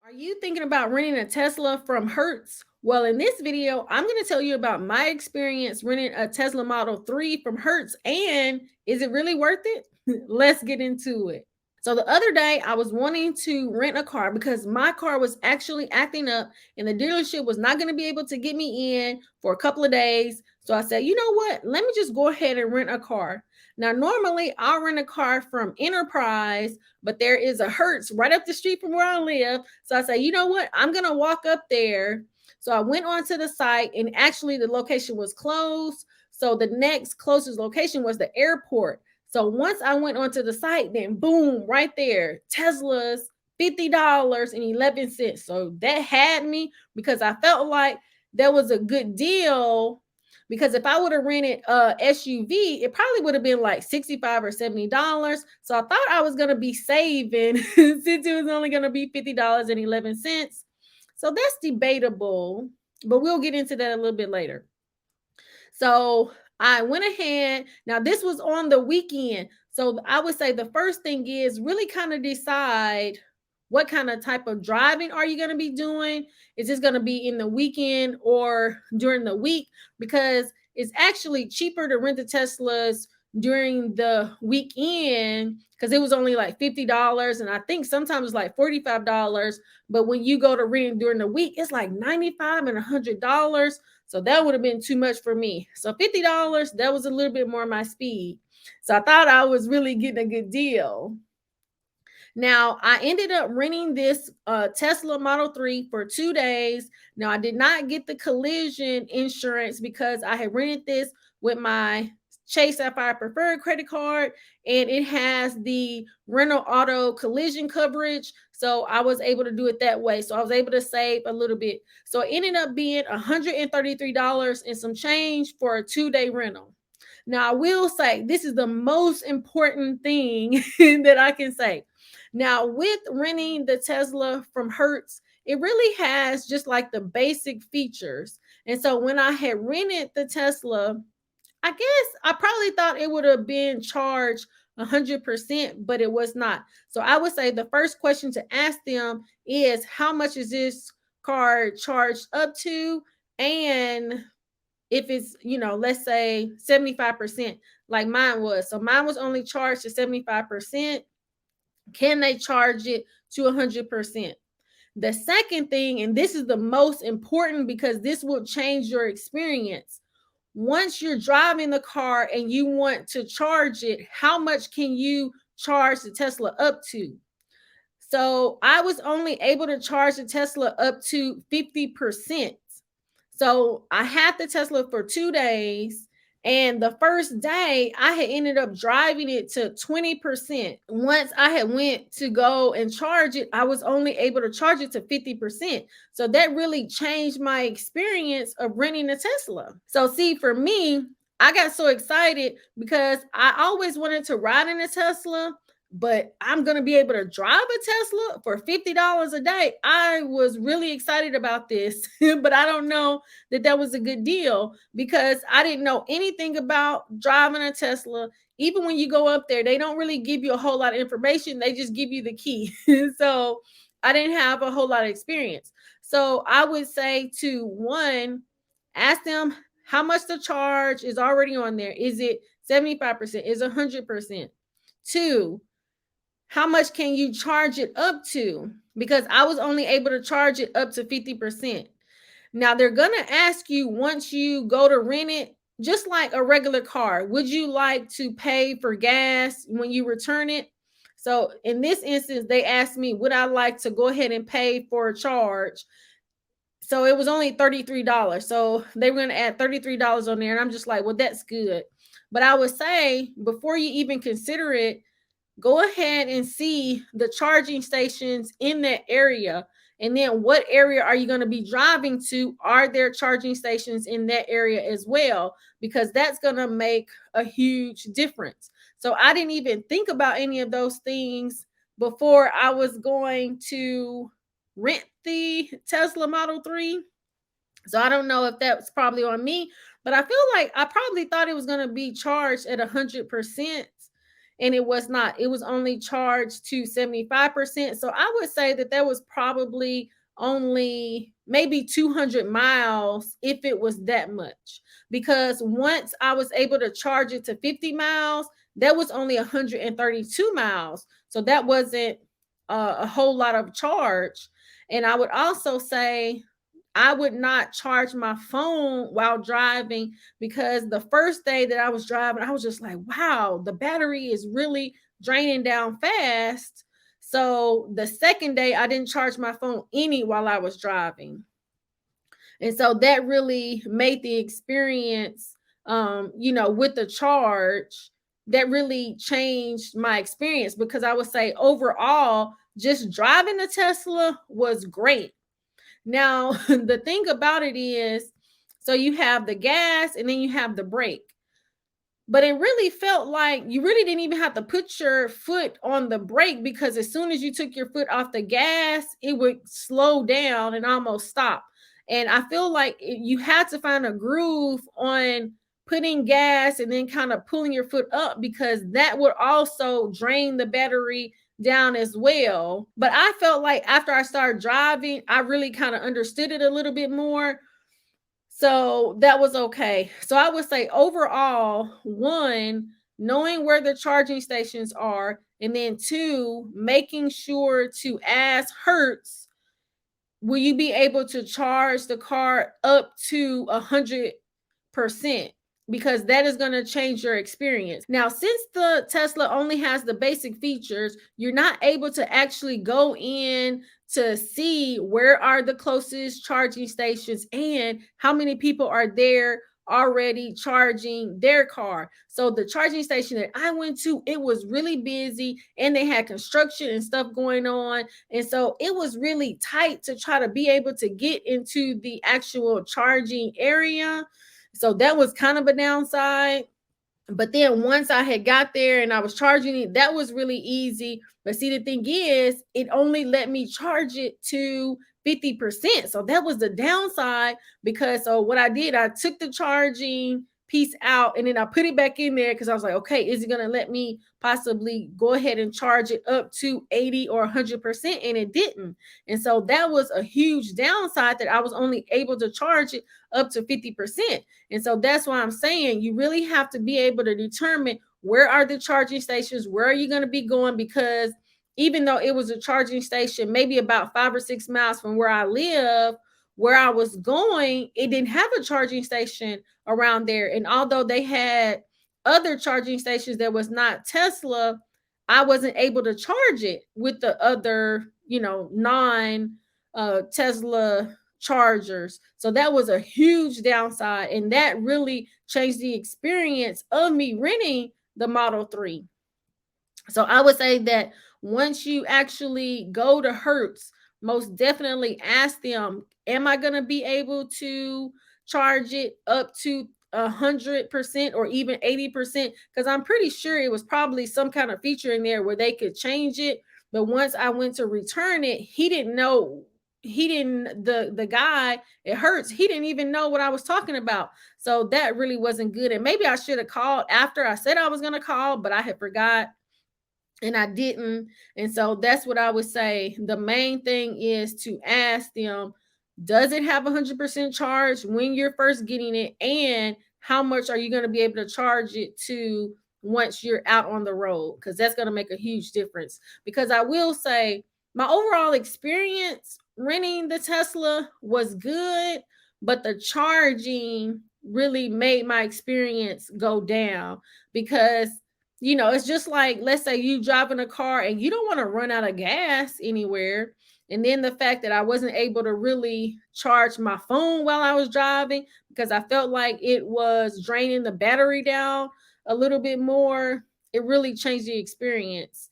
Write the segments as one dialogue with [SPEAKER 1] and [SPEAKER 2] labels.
[SPEAKER 1] Are you thinking about renting a Tesla from Hertz? Well, in this video, I'm going to tell you about my experience renting a Tesla Model 3 from Hertz and is it really worth it? Let's get into it. So the other day, I was wanting to rent a car because my car was actually acting up and the dealership was not going to be able to get me in for a couple of days. So I said, you know what? Let me just go ahead and rent a car. Now, normally I'll rent a car from Enterprise, but there is a Hertz right up the street from where I live. So I said, you know what? I'm going to walk up there. So I went onto the site and actually the location was closed. So the next closest location was the airport. So once I went onto the site, then boom, right there, Tesla's $50.11. So that had me because I felt like that was a good deal. Because if I would have rented a SUV, it probably would have been like $65 or $70. So I thought I was going to be saving since it was only going to be $50.11. So that's debatable, but we'll get into that a little bit later. So I went ahead. Now, this was on the weekend. So I would say the first thing is really kind of decide what kind of type of driving are you going to be doing? Is this going to be in the weekend or during the week? Because it's actually cheaper to rent the Teslas during the weekend because it was only like $50. And I think sometimes it's like $45. But when you go to rent during the week, it's like $95 and $100. So that would have been too much for me. So $50, that was a little bit more my speed. So I thought I was really getting a good deal. Now, I ended up renting this Tesla Model 3 for 2 days. Now, I did not get the collision insurance because I had rented this with my Chase Sapphire Preferred credit card, and it has the rental auto collision coverage. So I was able to do it that way. So I was able to save a little bit. So it ended up being $133 and some change for a 2-day rental. Now, I will say this is the most important thing that I can say. Now, with renting the Tesla from Hertz, it really has just like the basic features. And so when I had rented the Tesla, I guess I probably thought it would have been charged 100%, but it was not. So I would say the first question to ask them is how much is this car charged up to? And if it's, let's say 75%, like mine was. So mine was only charged to 75%. Can they charge it to 100%? The second thing, and this is the most important because this will change your experience. Once you're driving the car and you want to charge it, how much can you charge the Tesla up to? So I was only able to charge the Tesla up to 50%. So I had the Tesla for 2 days. And the first day I had ended up driving it to 20%. Once I had went to go and charge it, I was only able to charge it to 50%. So that really changed my experience of renting a Tesla. So see, for me, I got so excited because I always wanted to ride in a Tesla, but I'm going to be able to drive a Tesla for $50 a day. I was really excited about this, but I don't know that was a good deal because I didn't know anything about driving a Tesla. Even when you go up there, they don't really give you a whole lot of information. They just give you the key. So I didn't have a whole lot of experience. So I would say to one, ask them how much the charge is already on there. Is it 75%? Is it 100%? Two, how much can you charge it up to? Because I was only able to charge it up to 50%. Now they're going to ask you once you go to rent it, just like a regular car, would you like to pay for gas when you return it? So in this instance, they asked me, would I like to go ahead and pay for a charge? So it was only $33. So they were going to add $33 on there. And I'm just like, well, that's good. But I would say before you even consider it, go ahead and see the charging stations in that area. And then what area are you going to be driving to? Are there charging stations in that area as well? Because that's going to make a huge difference. So I didn't even think about any of those things before I was going to rent the Tesla Model 3. So I don't know if that's probably on me, but I feel like I probably thought it was going to be charged at 100%. and it was only charged to 75%. So I would say that there was probably only maybe 200 miles if it was that much. Because once I was able to charge it to 50 miles, that was only 132 miles. So that wasn't a whole lot of charge. And I would also say I would not charge my phone while driving, because the first day that I was driving, I was just like, wow, the battery is really draining down fast. So the second day, I didn't charge my phone any while I was driving. And so that really made the experience, with the charge, that really changed my experience, because I would say overall, just driving the Tesla was great. Now, the thing about it is, so you have the gas and then you have the brake. But it really felt like you really didn't even have to put your foot on the brake, because as soon as you took your foot off the gas, it would slow down and almost stop. And I feel like you had to find a groove on putting gas and then kind of pulling your foot up, because that would also drain the battery down as well. But I felt like after I started driving, I really kind of understood it a little bit more. So that was okay. So I would say overall, one, knowing where the charging stations are, and then two, making sure to ask Hertz, will you be able to charge the car up to 100%? Because that is going to change your experience. Now, since the Tesla only has the basic features, you're not able to actually go in to see where are the closest charging stations and how many people are there already charging their car. So the charging station that I went to, it was really busy and they had construction and stuff going on. And so it was really tight to try to be able to get into the actual charging area. So that was kind of a downside. But then once I had got there and I was charging it, that was really easy. But see, the thing is, it only let me charge it to 50%. So that was the downside, because so what I did, I took the charging piece out and then I put it back in there, because I was like, okay, is it going to let me possibly go ahead and charge it up to 80 or 100%? And it didn't. And so that was a huge downside, that I was only able to charge it up to 50%. And so that's why I'm saying you really have to be able to determine where are the charging stations, where are you going to be going, because even though it was a charging station maybe about 5 or 6 miles from where I live, where I was going, it didn't have a charging station around there. And although they had other charging stations that was not Tesla, I wasn't able to charge it with the other, non Tesla chargers. So that was a huge downside. And that really changed the experience of me renting the Model 3. So I would say that once you actually go to Hertz, most definitely ask them, am I going to be able to charge it up to 100% or even 80%? Because I'm pretty sure it was probably some kind of feature in there where they could change it. But once I went to return it, he didn't know. He didn't, the guy at Hertz, he didn't even know what I was talking about. So that really wasn't good. And maybe I should have called after I said I was going to call, but I had forgot and I didn't. And so that's what I would say. The main thing is to ask them, does it have 100% charge when you're first getting it? And how much are you going to be able to charge it to once you're out on the road? Because that's going to make a huge difference. Because I will say, my overall experience renting the Tesla was good, but the charging really made my experience go down, because it's just like, let's say you driving a car and you don't want to run out of gas anywhere. And then the fact that I wasn't able to really charge my phone while I was driving, because I felt like it was draining the battery down a little bit more, it really changed the experience.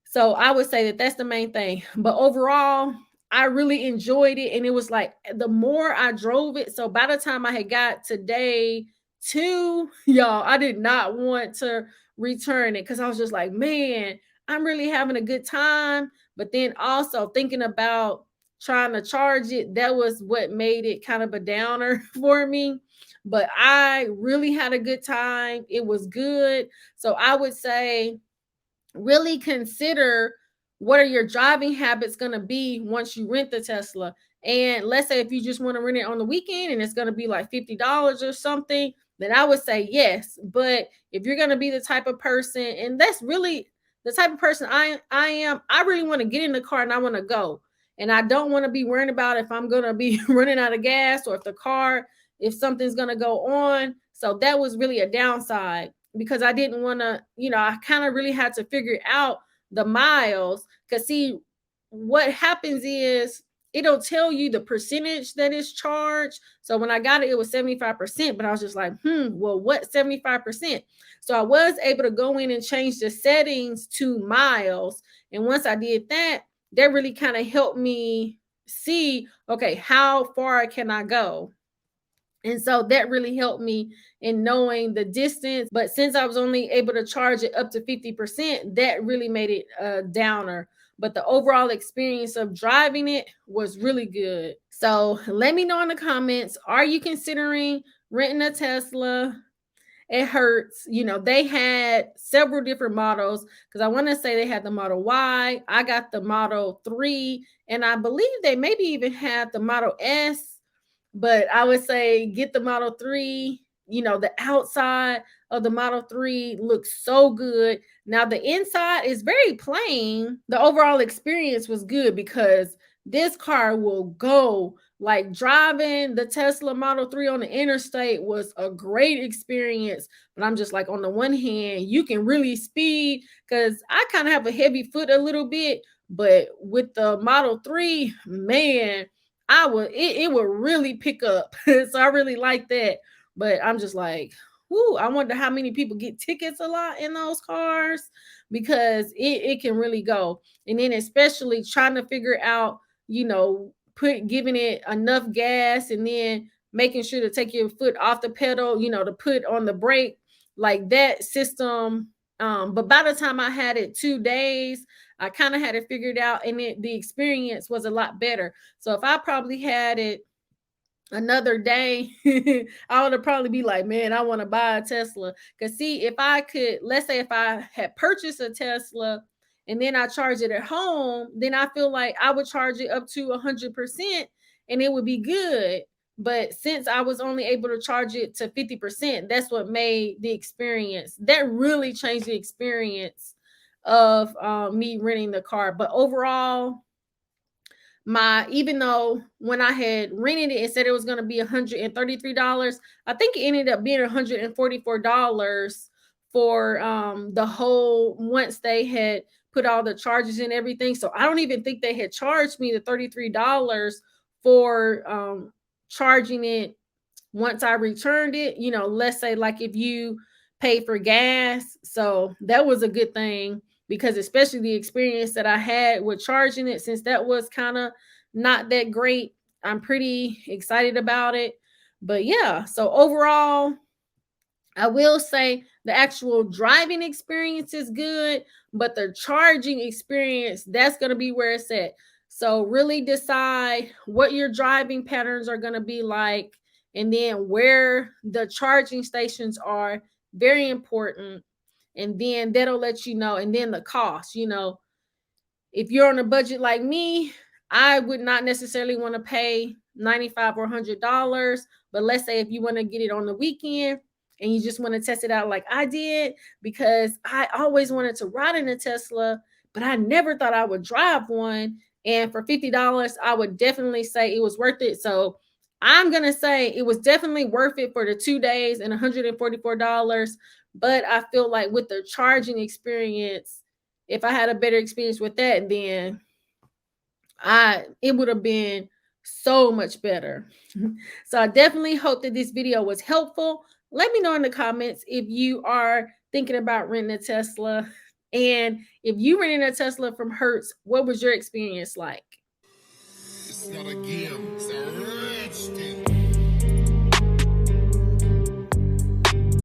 [SPEAKER 1] So I would say that that's the main thing. But overall, I really enjoyed it. And it was like the more I drove it. So by the time I had got to day 2, y'all, I did not want to return it, because I was just like, man, I'm really having a good time. But then also thinking about trying to charge it, that was what made it kind of a downer for me. But I really had a good time. It was good. So I would say really consider what are your driving habits going to be once you rent the Tesla. And let's say if you just want to rent it on the weekend and it's going to be like $50 or something, then I would say yes. But if you're going to be the type of person, and that's really the type of person I am, I really want to get in the car and I want to go. And I don't want to be worrying about if I'm going to be running out of gas or if something's going to go on. So that was really a downside because I didn't want to, I kind of really had to figure out the miles. Because, see, what happens is it'll tell you the percentage that is charged. So when I got it, it was 75%, but I was just like, well, what 75%? So I was able to go in and change the settings to miles. And once I did that, that really kind of helped me see, okay, how far can I go? And so that really helped me in knowing the distance. But since I was only able to charge it up to 50%, that really made it a downer. But the overall experience of driving it was really good. So let me know in the comments, are you considering renting a Tesla? At Hertz, they had several different models because I want to say they had the Model Y. I got the Model 3, and I believe they maybe even had the Model S, but I would say get the Model 3. The outside of the Model 3 looks so good. Now, the inside is very plain. The overall experience was good because this car will go. Like, driving the Tesla Model 3 on the interstate was a great experience. But I'm just like, on the one hand, you can really speed because I kind of have a heavy foot a little bit. But with the Model 3, man, it would really pick up. So I really like that. But I'm just like, whoo, I wonder how many people get tickets a lot in those cars because it can really go. And then especially trying to figure out, giving it enough gas and then making sure to take your foot off the pedal, to put on the brake, like that system. But by the time I had it 2 days, I kind of had it figured out, and the experience was a lot better. So if I probably had it another day, I would have probably be like, man, I want to buy a Tesla. Because, see, if I could, let's say if I had purchased a Tesla and then I charge it at home, then I feel like I would charge it up to 100% and it would be good. But since I was only able to charge it to 50%, that's what made the experience. That really changed the experience of me renting the car. But overall, even though when I had rented it, it said it was going to be $133. I think it ended up being $144 for the whole, once they had put all the charges and everything. So I don't even think they had charged me the $33 for charging it once I returned it. Let's say like if you pay for gas. So that was a good thing because especially the experience that I had with charging it, since that was kind of not that great, I'm pretty excited about it. But yeah, so overall, I will say the actual driving experience is good, but the charging experience, that's going to be where it's at. So really decide what your driving patterns are going to be like, and then where the charging stations are, very important. And then that'll let you know. And then the cost, if you're on a budget like me, I would not necessarily want to pay $95 or $100. But let's say if you want to get it on the weekend and you just want to test it out like I did, because I always wanted to ride in a Tesla, but I never thought I would drive one. And for $50, I would definitely say it was worth it. So I'm going to say it was definitely worth it for the 2 days and $144. But I feel like with the charging experience, if I had a better experience with that, then it would have been so much better. So I definitely hope that this video was helpful. Let me know in the comments if you are thinking about renting a Tesla. And if you rented a Tesla from Hertz, what was your experience like? It's not a game. It's a